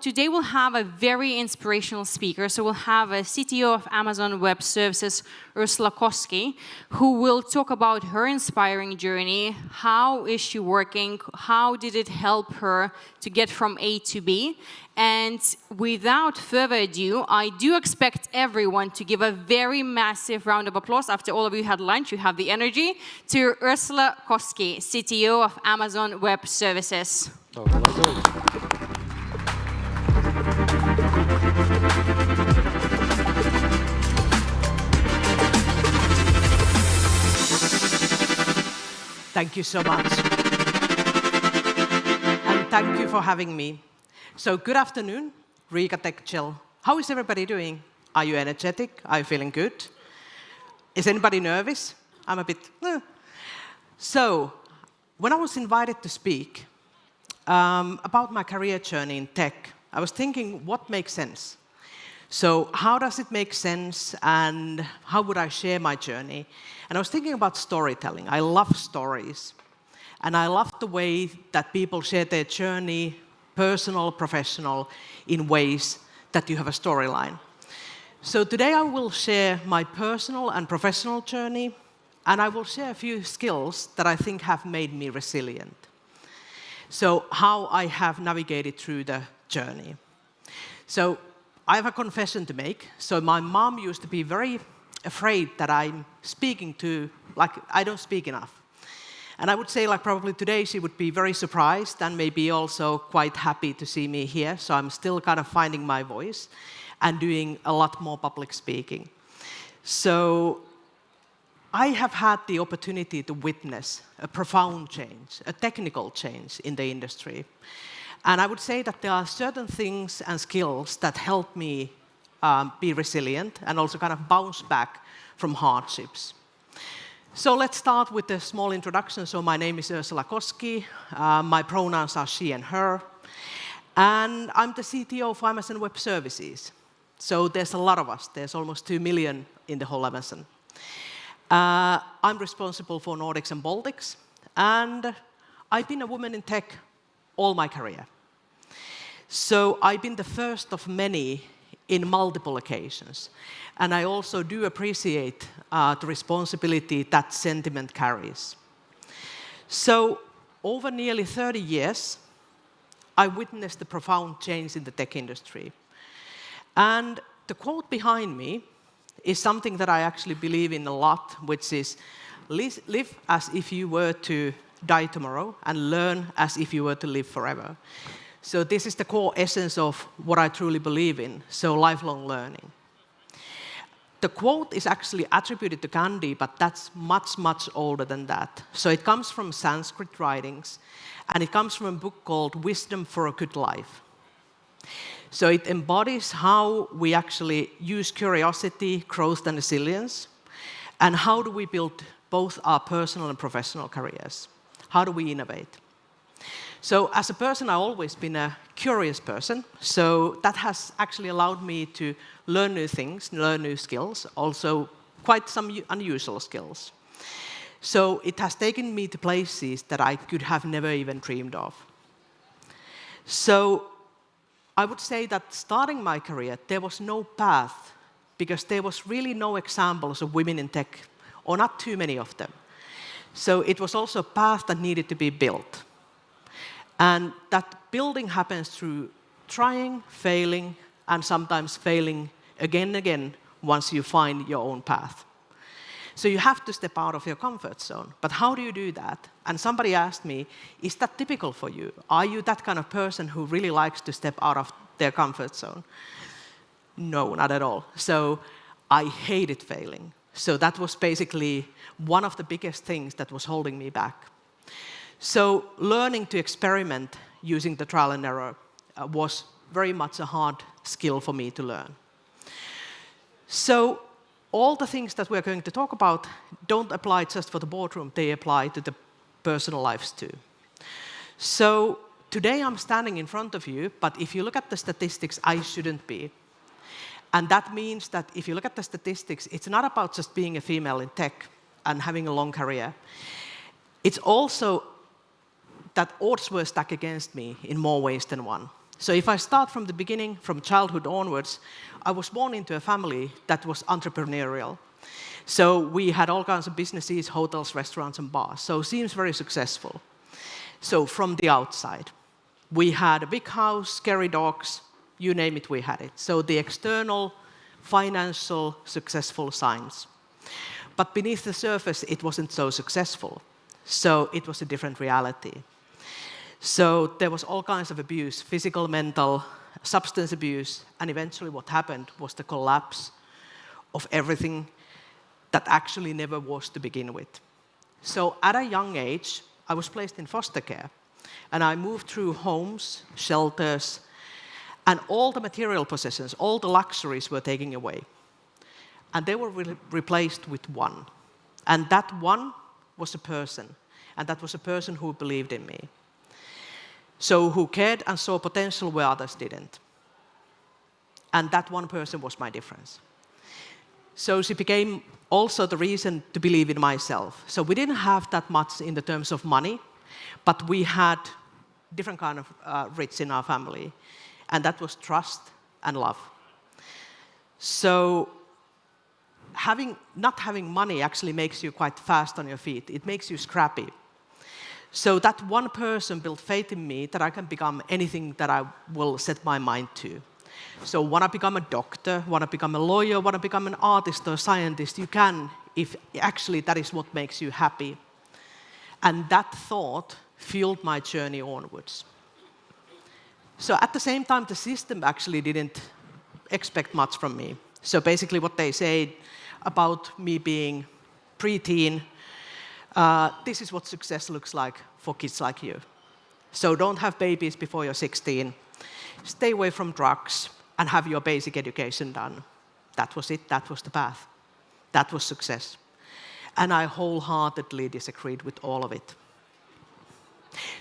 today we'll have a very inspirational speaker. So we'll have a CTO of Amazon Web Services, Ursula Koski, who will talk about her inspiring journey. How is she working? How did it help her to get from A to B? And without further ado, I do expect everyone to give a very massive round of applause. After all of you had lunch, you have the energy, to Ursula Koski, CTO of Amazon Web Services. Thank you so much. And thank you for having me. So good afternoon, Riga Tech Chill. How is everybody doing? Are you energetic? Are you feeling good? Is anybody nervous? I'm a bit... So, when I was invited to speak about my career journey in tech, I was thinking, what makes sense? So how does it make sense, and how would I share my journey? And I was thinking about storytelling. I love stories. And I love the way that people share their journey, personal, professional, in ways that you have a storyline. So today I will share my personal and professional journey, and I will share a few skills that I think have made me resilient. So how I have navigated through the journey. So I have a confession to make. So my mom used to be very afraid that I'm speaking I don't speak enough. And I would say, probably today she would be very surprised and maybe also quite happy to see me here. So I'm still kind of finding my voice and doing a lot more public speaking. So I have had the opportunity to witness a profound change, a technical change in the industry. And I would say that there are certain things and skills that help me be resilient and also kind of bounce back from hardships. So let's start with a small introduction. So my name is Ursula Koski. My pronouns are she and her. And I'm the CTO for Amazon Web Services. So there's a lot of us. There's almost 2 million in the whole Amazon. I'm responsible for Nordics and Baltics. And I've been a woman in tech all my career. So I've been the first of many in multiple occasions. And I also do appreciate the responsibility that sentiment carries. So over nearly 30 years, I witnessed the profound change in the tech industry. And the quote behind me is something that I actually believe in a lot, which is, live as if you were to die tomorrow and learn as if you were to live forever. So this is the core essence of what I truly believe in, so lifelong learning. The quote is actually attributed to Gandhi, but that's much, much older than that. So it comes from Sanskrit writings, and it comes from a book called Wisdom for a Good Life. So it embodies how we actually use curiosity, growth, and resilience, and how do we build both our personal and professional careers. How do we innovate? So as a person, I've always been a curious person. So that has actually allowed me to learn new things, learn new skills, also quite some unusual skills. So it has taken me to places that I could have never even dreamed of. So I would say that starting my career, there was no path, because there was really no examples of women in tech, or not too many of them. So it was also a path that needed to be built. And that building happens through trying, failing, and sometimes failing again and again once you find your own path. So you have to step out of your comfort zone. But how do you do that? And somebody asked me, is that typical for you? Are you that kind of person who really likes to step out of their comfort zone? No, not at all. So I hated failing. So that was basically one of the biggest things that was holding me back. So learning to experiment using the trial and error was very much a hard skill for me to learn. So all the things that we're going to talk about don't apply just for the boardroom, they apply to the personal lives too. So today I'm standing in front of you, but if you look at the statistics, I shouldn't be. And that means that if you look at the statistics, it's not about just being a female in tech and having a long career. It's also that odds were stacked against me in more ways than one. So if I start from the beginning, from childhood onwards, I was born into a family that was entrepreneurial. So we had all kinds of businesses, hotels, restaurants, and bars. So it seems very successful. So from the outside, we had a big house, scary dogs, you name it, we had it. So the external, financial, successful signs. But beneath the surface, it wasn't so successful. So it was a different reality. So there was all kinds of abuse, physical, mental, substance abuse, and eventually what happened was the collapse of everything that actually never was to begin with. So at a young age, I was placed in foster care, and I moved through homes, shelters, and all the material possessions, all the luxuries were taken away. And they were replaced with one. And that one was a person, and that was a person who believed in me. So who cared and saw potential where others didn't. And that one person was my difference. So she became also the reason to believe in myself. So we didn't have that much in the terms of money, but we had different kind of rich in our family. And that was trust and love. So not having money actually makes you quite fast on your feet. It makes you scrappy. So that one person built faith in me that I can become anything that I will set my mind to. So want to become a doctor, want to become a lawyer, want to become an artist or a scientist, you can if actually that is what makes you happy. And that thought fueled my journey onwards. So at the same time, the system actually didn't expect much from me. So basically what they said about me being preteen, this is what success looks like for kids like you. So don't have babies before you're 16. Stay away from drugs and have your basic education done. That was it. That was the path. That was success. And I wholeheartedly disagreed with all of it.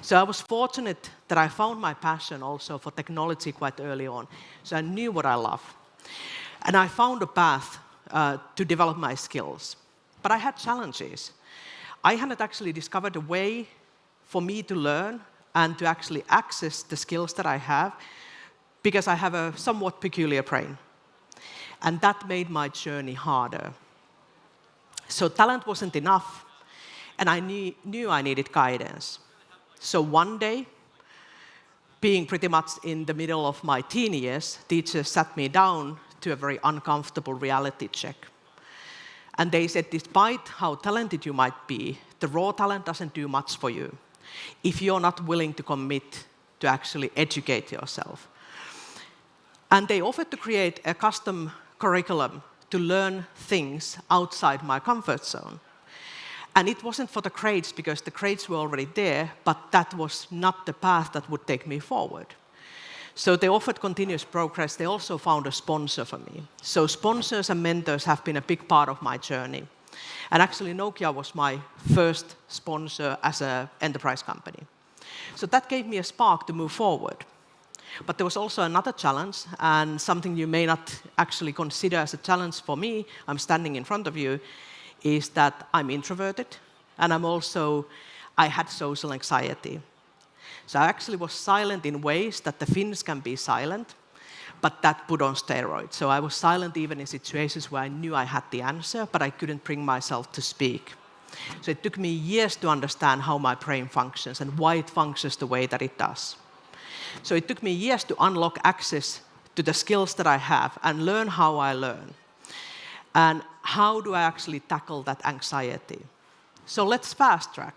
So I was fortunate that I found my passion also for technology quite early on. So I knew what I love. And I found a path to develop my skills. But I had challenges. I hadn't actually discovered a way for me to learn and to actually access the skills that I have because I have a somewhat peculiar brain. And that made my journey harder. So talent wasn't enough, and I knew I needed guidance. So one day, being pretty much in the middle of my teen years, teachers sat me down to a very uncomfortable reality check. And they said, despite how talented you might be, the raw talent doesn't do much for you if you're not willing to commit to actually educate yourself. And they offered to create a custom curriculum to learn things outside my comfort zone. And it wasn't for the grades, because the grades were already there, but that was not the path that would take me forward. So they offered continuous progress. They also found a sponsor for me. So sponsors and mentors have been a big part of my journey. And actually, Nokia was my first sponsor as an enterprise company. So that gave me a spark to move forward. But there was also another challenge, and something you may not actually consider as a challenge for me, I'm standing in front of you, is that I'm introverted, and I had social anxiety. So I actually was silent in ways that the Finns can be silent, but that put on steroids. So I was silent even in situations where I knew I had the answer, but I couldn't bring myself to speak. So it took me years to understand how my brain functions and why it functions the way that it does. So it took me years to unlock access to the skills that I have and learn how I learn. And how do I actually tackle that anxiety? So let's fast track.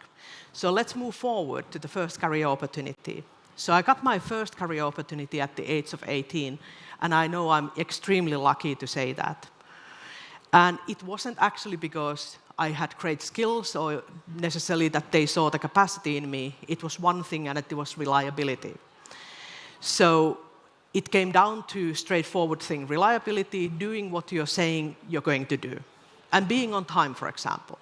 So let's move forward to the first career opportunity. So I got my first career opportunity at the age of 18, and I know I'm extremely lucky to say that. And it wasn't actually because I had great skills or necessarily that they saw the capacity in me. It was one thing, and it was reliability. So it came down to straightforward thing, reliability, doing what you're saying you're going to do, and being on time, for example.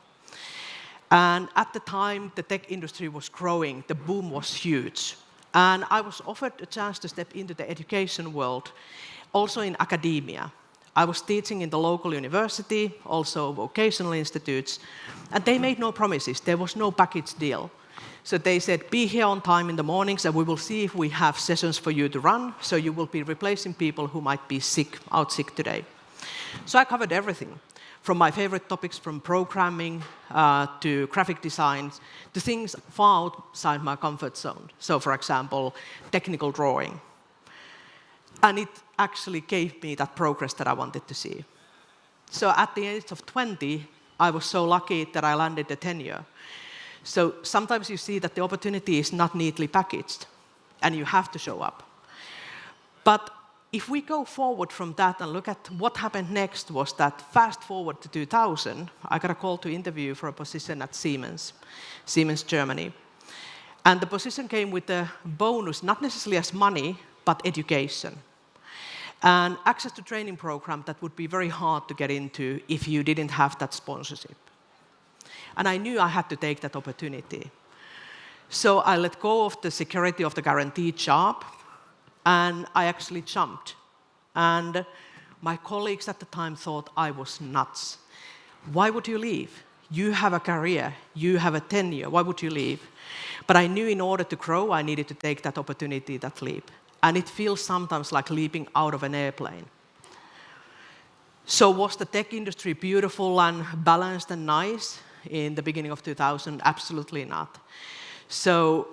And at the time, the tech industry was growing, the boom was huge. And I was offered a chance to step into the education world, also in academia. I was teaching in the local university, also vocational institutes, and they made no promises. There was no package deal. So they said, be here on time in the mornings and we will see if we have sessions for you to run, so you will be replacing people who might be out sick today. So I covered everything, from my favorite topics, from programming to graphic designs, to things far outside my comfort zone. So for example, technical drawing. And it actually gave me that progress that I wanted to see. So at the age of 20, I was so lucky that I landed the tenure. So sometimes you see that the opportunity is not neatly packaged, and you have to show up. But if we go forward from that and look at what happened next, was that fast forward to 2000, I got a call to interview for a position at Siemens Germany. And the position came with a bonus, not necessarily as money, but education. And access to training program that would be very hard to get into if you didn't have that sponsorship. And I knew I had to take that opportunity. So I let go of the security of the guaranteed job, and I actually jumped. And my colleagues at the time thought I was nuts. Why would you leave? You have a career, you have a tenure, why would you leave? But I knew in order to grow, I needed to take that opportunity, that leap. And it feels sometimes like leaping out of an airplane. So was the tech industry beautiful and balanced and nice in the beginning of 2000? Absolutely not. So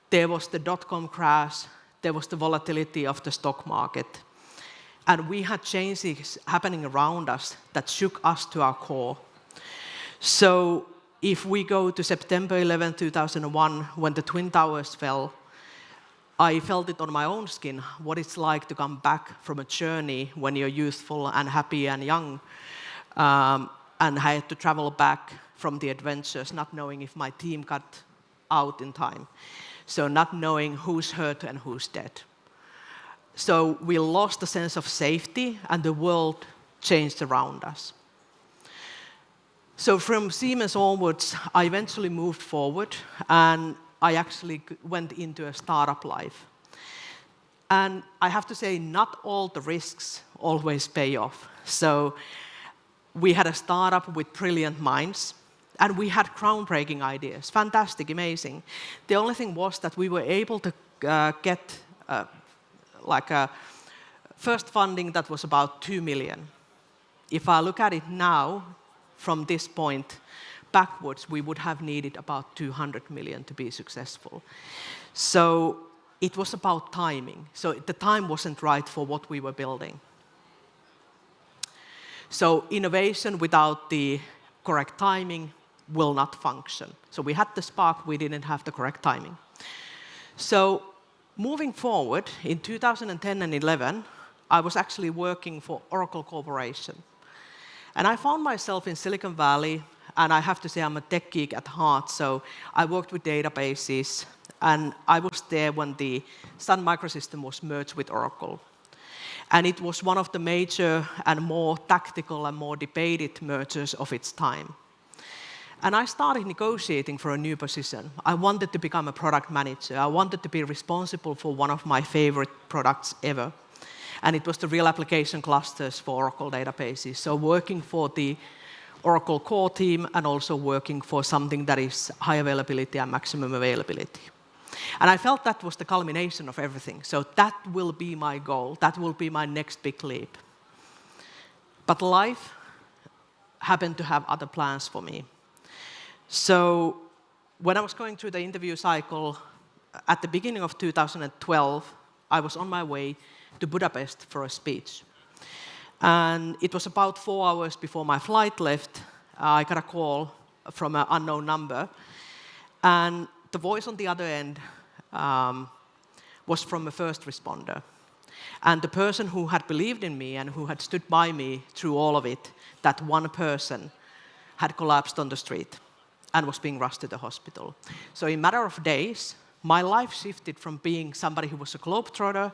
there was the dot-com crash, there was the volatility of the stock market, and we had changes happening around us that shook us to our core. So if we go to September 11, 2001, when the Twin Towers fell, I felt it on my own skin, what it's like to come back from a journey when you're youthful and happy and young, and I had to travel back from the adventures, not knowing if my team got out in time. So not knowing who's hurt and who's dead. So we lost the sense of safety, and the world changed around us. So from Siemens onwards, I eventually moved forward, and I actually went into a startup life. And I have to say, not all the risks always pay off. So we had a startup with brilliant minds, and we had groundbreaking ideas, fantastic, amazing. The only thing was that we were able to get a first funding that was about 2 million. If I look at it now, from this point backwards, we would have needed about 200 million to be successful. So it was about timing. So the time wasn't right for what we were building. So innovation without the correct timing will not function. So we had the spark, we didn't have the correct timing. So moving forward, in 2010 and 11, I was actually working for Oracle Corporation. And I found myself in Silicon Valley, and I have to say I'm a tech geek at heart, so I worked with databases, and I was there when the Sun Microsystem was merged with Oracle. And it was one of the major and more tactical and more debated mergers of its time. And I started negotiating for a new position. I wanted to become a product manager. I wanted to be responsible for one of my favorite products ever. And it was the real application clusters for Oracle databases. So working for the Oracle core team and also working for something that is high availability and maximum availability. And I felt that was the culmination of everything. So that will be my goal. That will be my next big leap. But life happened to have other plans for me. So when I was going through the interview cycle, at the beginning of 2012, I was on my way to Budapest for a speech. And it was about 4 hours before my flight left, I got a call from an unknown number. And the voice on the other end was from a first responder. And the person who had believed in me and who had stood by me through all of it, that one person had collapsed on the street and was being rushed to the hospital. So in a matter of days, my life shifted from being somebody who was a globetrotter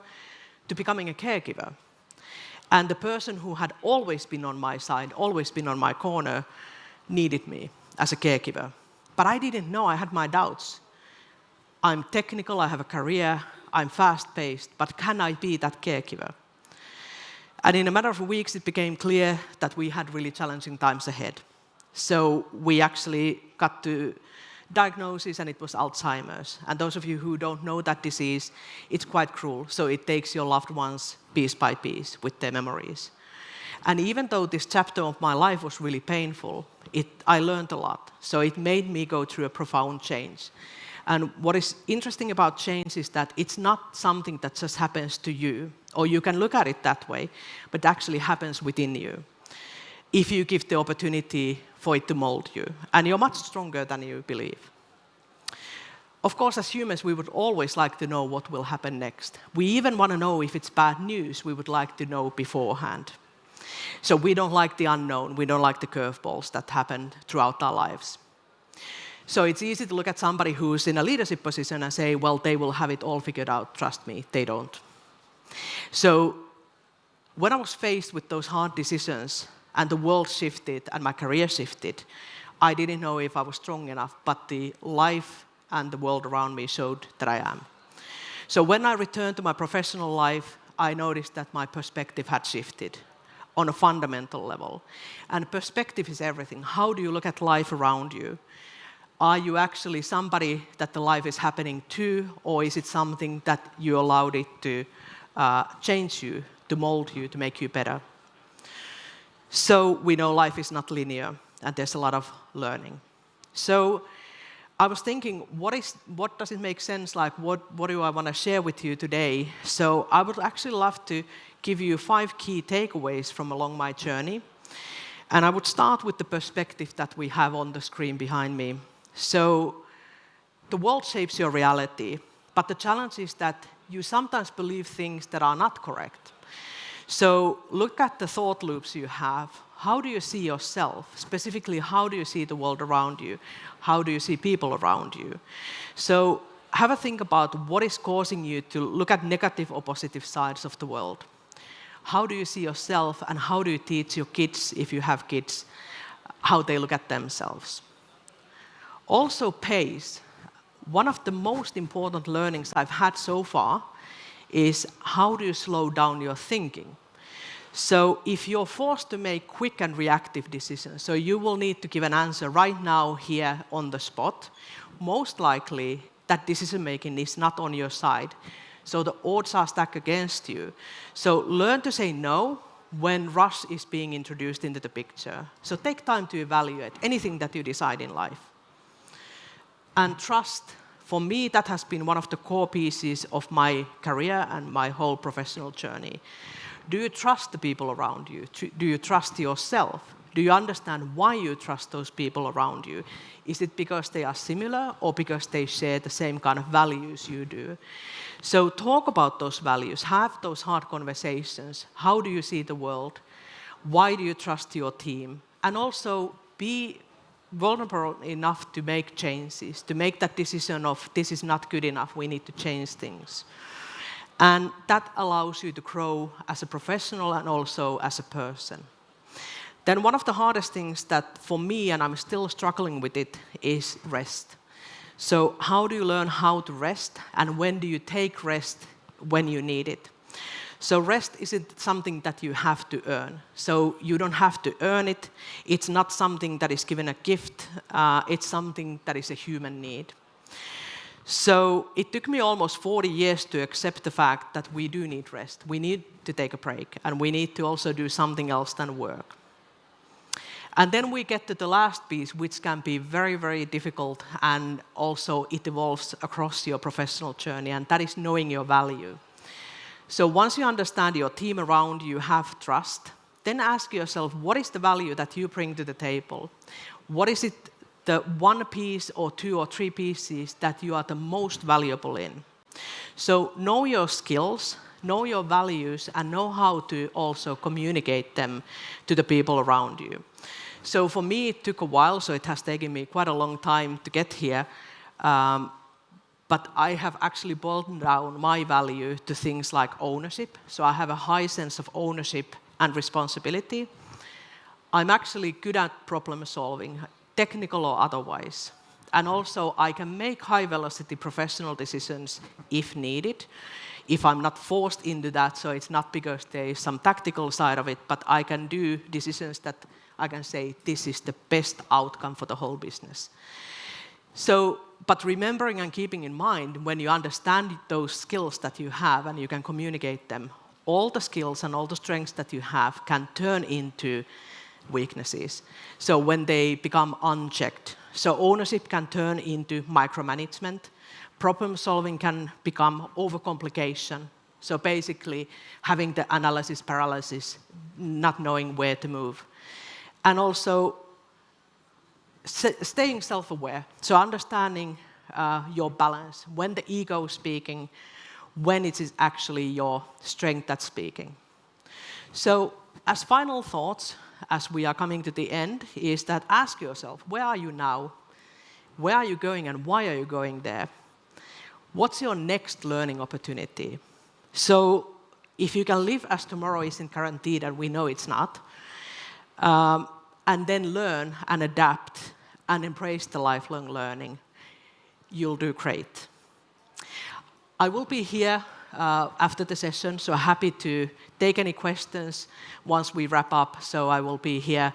to becoming a caregiver. And the person who had always been on my side, always been on my corner, needed me as a caregiver. But I didn't know, I had my doubts. I'm technical, I have a career, I'm fast-paced, but can I be that caregiver? And in a matter of weeks, it became clear that we had really challenging times ahead. So we actually got to diagnosis, and it was Alzheimer's. And those of you who don't know that disease, it's quite cruel. So it takes your loved ones piece by piece with their memories. And even though this chapter of my life was really painful, I learned a lot. So it made me go through a profound change. And what is interesting about change is that it's not something that just happens to you, or you can look at it that way, but it actually happens within you if you give the opportunity for it to mold you. And you're much stronger than you believe. Of course, as humans, we would always like to know what will happen next. We even want to know if it's bad news, we would like to know beforehand. So we don't like the unknown, we don't like the curveballs that happen throughout our lives. So it's easy to look at somebody who's in a leadership position and say, well, they will have it all figured out. Trust me, they don't. So when I was faced with those hard decisions and the world shifted and my career shifted, I didn't know if I was strong enough, but the life and the world around me showed that I am. So when I returned to my professional life, I noticed that my perspective had shifted on a fundamental level. And perspective is everything. How do you look at life around you? Are you actually somebody that the life is happening to, or is it something that you allowed it to change you, to mold you, to make you better? So we know life is not linear, and there's a lot of learning. So I was thinking, what does it make sense? Like, what do I want to share with you today? So I would actually love to give you 5 key takeaways from along my journey. And I would start with the perspective that we have on the screen behind me. So the world shapes your reality, but the challenge is that you sometimes believe things that are not correct. So look at the thought loops you have. How do you see yourself? Specifically, how do you see the world around you? How do you see people around you? So have a think about what is causing you to look at negative or positive sides of the world. How do you see yourself, and how do you teach your kids, if you have kids, how they look at themselves? Also, pace. One of the most important learnings I've had so far is how do you slow down your thinking? So if you're forced to make quick and reactive decisions, so you will need to give an answer right now, here, on the spot, most likely that decision-making is not on your side. So the odds are stacked against you. So learn to say no when rush is being introduced into the picture. So take time to evaluate anything that you decide in life. And trust, for me, that has been one of the core pieces of my career and my whole professional journey. Do you trust the people around you? Do you trust yourself? Do you understand why you trust those people around you? Is it because they are similar, or because they share the same kind of values you do? So talk about those values. Have those hard conversations. How do you see the world? Why do you trust your team? And also be vulnerable enough to make changes, to make that decision of this is not good enough, we need to change things. And that allows you to grow as a professional and also as a person. Then one of the hardest things that for me, and I'm still struggling with it, is rest. So how do you learn how to rest, and when do you take rest when you need it? So rest isn't something that you have to earn. So you don't have to earn it. It's not something that is given a gift. It's something that is a human need. So it took me almost 40 years to accept the fact that we do need rest. We need to take a break, and we need to also do something else than work. And then we get to the last piece, which can be very, very difficult, and also it evolves across your professional journey, and that is knowing your value. So once you understand your team around you, have trust, then ask yourself, what is the value that you bring to the table? What is it, the one piece or 2 or 3 pieces that you are the most valuable in? So know your skills, know your values, and know how to also communicate them to the people around you. So for me, it took a while, so it has taken me quite a long time to get here. But I have actually boiled down my value to things like ownership. So I have a high sense of ownership and responsibility. I'm actually good at problem solving, technical or otherwise. And also I can make high-velocity professional decisions if needed, if I'm not forced into that. So it's not because there is some tactical side of it, but I can do decisions that I can say this is the best outcome for the whole business. So, but remembering and keeping in mind, when you understand those skills that you have and you can communicate them, all the skills and all the strengths that you have can turn into weaknesses. So when they become unchecked. So ownership can turn into micromanagement. Problem solving can become overcomplication. So basically having the analysis paralysis, not knowing where to move. And also staying self-aware. So understanding your balance, when the ego is speaking, when it is actually your strength that's speaking. So as final thoughts, as we are coming to the end, is that ask yourself, where are you now? Where are you going and why are you going there? What's your next learning opportunity? So if you can live as tomorrow isn't guaranteed, and we know it's not, and then learn and adapt and embrace the lifelong learning, you'll do great. I will be here after the session, so happy to take any questions once we wrap up. So I will be here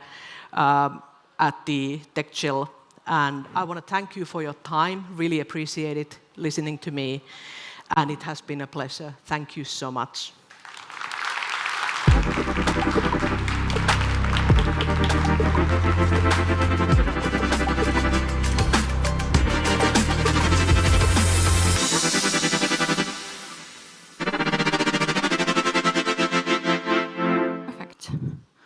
at the Tech Chill. And I want to thank you for your time. Really appreciate it listening to me. And it has been a pleasure. Thank you so much.